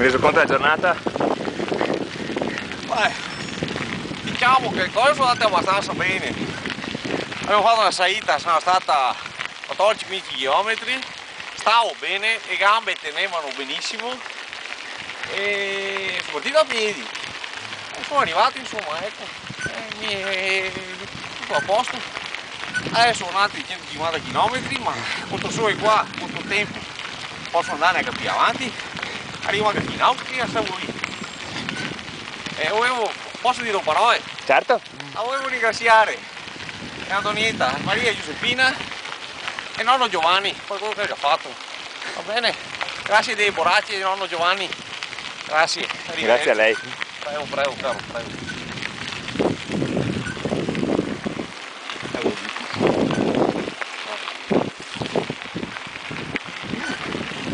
reso conto della giornata? Beh, diciamo che le cose sono andate abbastanza bene. Abbiamo fatto una salita, sono stata 14-15 km, stavo bene, le gambe tenevano benissimo e sono partito a piedi. E sono arrivato, insomma, ecco, tutto a posto. Adesso sono altri 150 km, ma questo sole qua, questo tempo, posso andare anche più avanti, arrivo anche fino in Austria, stavo lì. E posso dire un parole? Certo. Volevo ringraziare Antonietta, Maria Giuseppina e nonno Giovanni per quello che ha fatto. Va bene? Grazie dei borracci di nonno Giovanni. Grazie. Grazie a lei. Prego, prego, caro, prego.